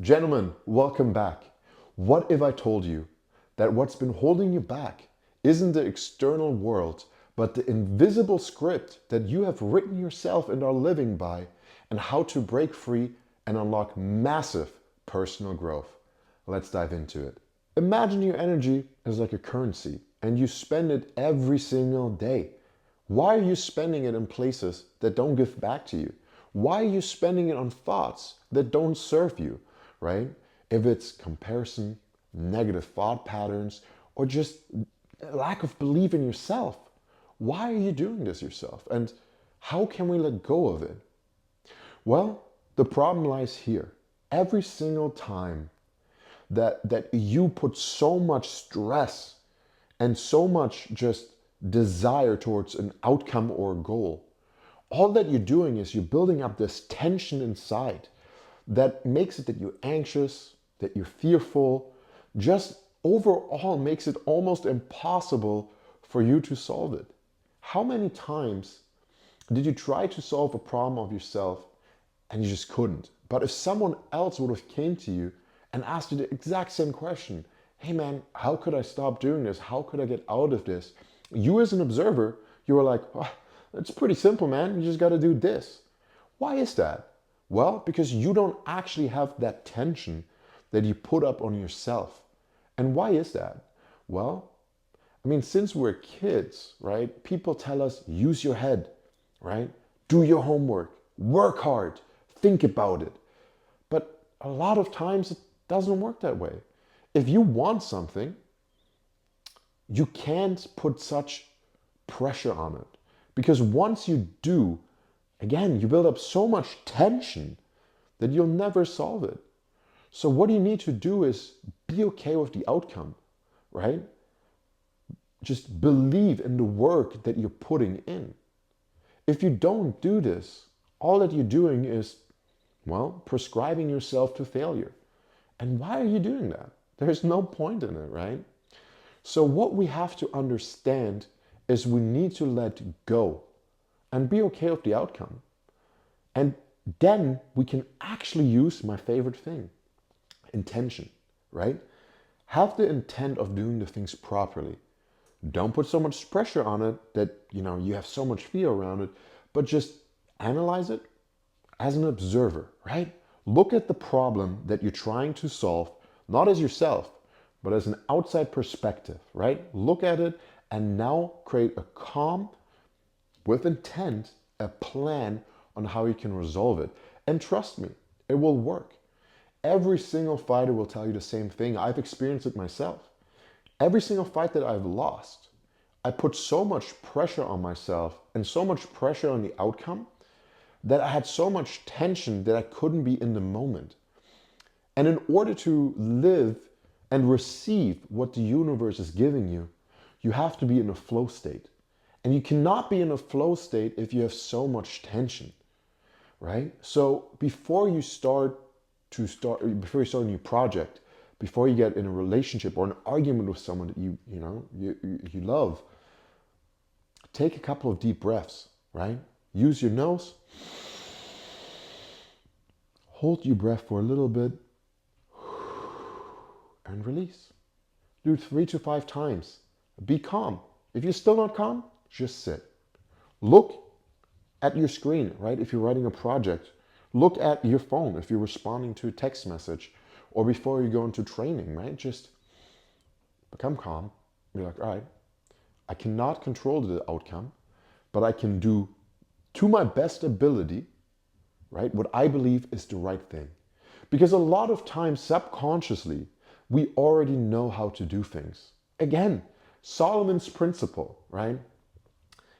Gentlemen, welcome back. What if I told you that what's been holding you back isn't the external world, but the invisible script that you have written yourself and are living by, and how to break free and unlock massive personal growth? Let's dive into it. Imagine your energy as like a currency and you spend it every single day. Why are you spending it in places that don't give back to you? Why are you spending it on thoughts that don't serve you, right? If it's comparison, negative thought patterns, or just a lack of belief in yourself, why are you doing this yourself? And how can we let go of it? Well, the problem lies here. Every single time that you put so much stress and so much just desire towards an outcome or a goal, all that you're doing is you're building up this tension inside that makes it that you're anxious, that you're fearful, just overall makes it almost impossible for you to solve it. How many times did you try to solve a problem of yourself and you just couldn't? But if someone else would have came to you and asked you the exact same question, hey man, how could I stop doing this? How could I get out of this? You as an observer, you were like, oh, it's pretty simple, man. You just got to do this. Why is that? Well, because you don't actually have that tension that you put up on yourself. And why is that? Well, I mean, since we're kids, right, people tell us, use your head, right? Do your homework, work hard, think about it. But a lot of times it doesn't work that way. If you want something, you can't put such pressure on it. Because once you do, again, you build up so much tension that you'll never solve it. So what you need to do is be okay with the outcome, right? Just believe in the work that you're putting in. If you don't do this, all that you're doing is, well, prescribing yourself to failure. And why are you doing that? There's no point in it, right? So what we have to understand is we need to let go and be okay with the outcome. And then we can actually use my favorite thing, intention, right? Have the intent of doing the things properly. Don't put so much pressure on it that you have so much fear around it, but just analyze it as an observer, right? Look at the problem that you're trying to solve, not as yourself, but as an outside perspective, right? Look at it and now create a calm, with intent, a plan on how you can resolve it. And trust me, it will work. Every single fighter will tell you the same thing. I've experienced it myself. Every single fight that I've lost, I put so much pressure on myself and so much pressure on the outcome that I had so much tension that I couldn't be in the moment. And in order to live and receive what the universe is giving you, you have to be in a flow state. And you cannot be in a flow state if you have so much tension, right? So before you start a new project, before you get in a relationship or an argument with someone that you love, take a couple of deep breaths, right? Use your nose. Hold your breath for a little bit and release. Do it 3 to 5 times. Be calm. If you're still not calm, just sit. Look at your screen, right? If you're writing a project, look at your phone if you're responding to a text message, or before you go into training, right? Just become calm. Be like, all right, I cannot control the outcome, but I can do to my best ability, right, what I believe is the right thing. Because a lot of times, subconsciously, we already know how to do things. Again, Solomon's principle, right?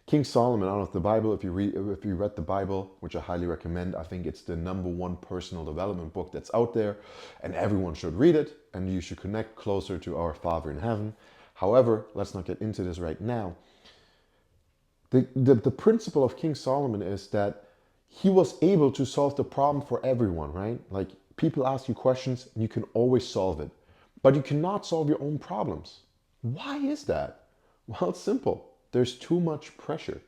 King Solomon, out of the Bible, if you read the Bible, which I highly recommend, I think it's the #1 personal development book that's out there, and everyone should read it, and you should connect closer to our Father in heaven. However, let's not get into this right now. The principle of King Solomon is that he was able to solve the problem for everyone, right? Like, people ask you questions and you can always solve it, but you cannot solve your own problems. Why is that? Well, it's simple. There's too much pressure.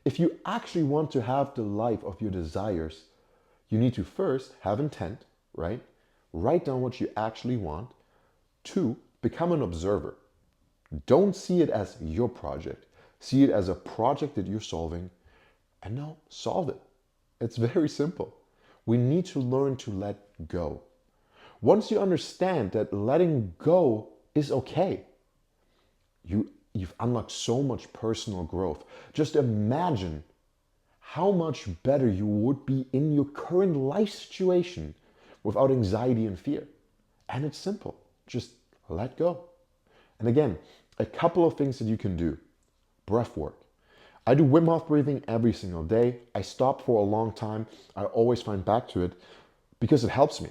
If you actually want to have the life of your desires, you need to first have intent, right? write down what you actually want. 2, become an observer. Don't see it as your project. See it as a project that you're solving, and now solve it. It's very simple. We need to learn to let go. Once you understand that letting go is okay, you've unlocked so much personal growth. Just imagine how much better you would be in your current life situation without anxiety and fear. And it's simple. Just let go. And again, a couple of things that you can do. Breath work. I do Wim Hof breathing every single day. I stop for a long time. I always find back to it because it helps me.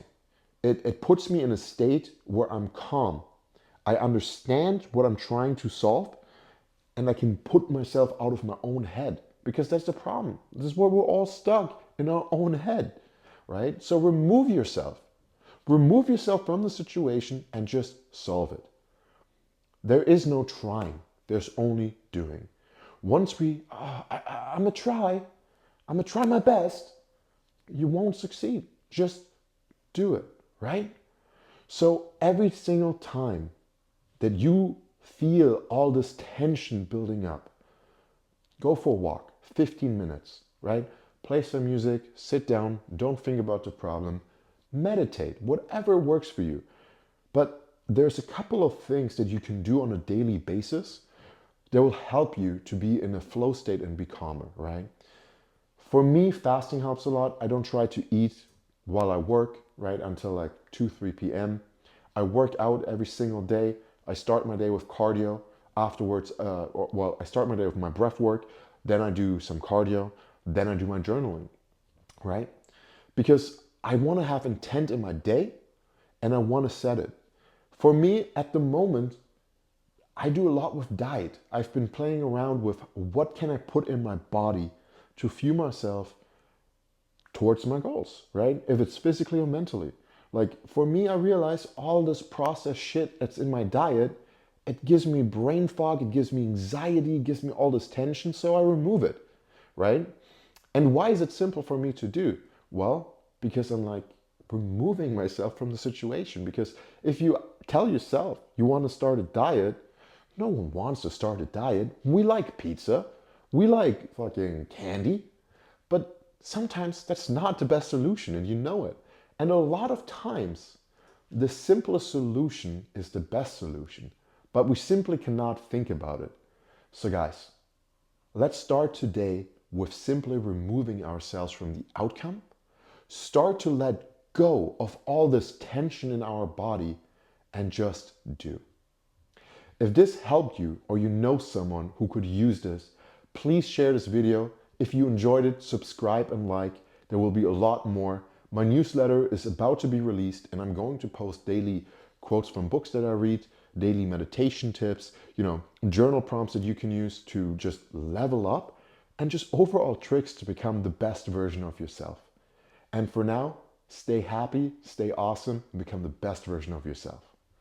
It puts me in a state where I'm calm. I understand what I'm trying to solve, and I can put myself out of my own head, because that's the problem. This is where we're all stuck, in our own head, right? So remove yourself. Remove yourself from the situation and just solve it. There is no trying. There's only doing. Once I'm gonna try my best, you won't succeed. Just do it, right? So every single time that you feel all this tension building up, go for a walk, 15 minutes, right? Play some music, sit down, don't think about the problem, meditate, whatever works for you. But there's a couple of things that you can do on a daily basis that will help you to be in a flow state and be calmer, right? For me, fasting helps a lot. I don't try to eat while I work, right, until like 2, 3 p.m. I work out every single day. I start my day with cardio. Afterwards, I start my day with my breath work. Then I do some cardio. Then I do my journaling, right? Because I want to have intent in my day and I want to set it. For me, at the moment, I do a lot with diet. I've been playing around with what can I put in my body to fuel myself towards my goals, right? If it's physically or mentally. Like for me, I realize all this processed shit that's in my diet, it gives me brain fog, it gives me anxiety, it gives me all this tension, so I remove it, right? And why is it simple for me to do? Well, because I'm like removing myself from the situation. Because if you tell yourself you want to start a diet, no one wants to start a diet. We like pizza, we like fucking candy, but sometimes that's not the best solution and you know it. And a lot of times, the simplest solution is the best solution, but we simply cannot think about it. So guys, let's start today with simply removing ourselves from the outcome. Start to let go of all this tension in our body and just do. If this helped you or you know someone who could use this, please share this video. If you enjoyed it, subscribe and like. There will be a lot more. My newsletter is about to be released and I'm going to post daily quotes from books that I read, daily meditation tips, journal prompts that you can use to just level up, and just overall tricks to become the best version of yourself. And for now, stay happy, stay awesome, and become the best version of yourself.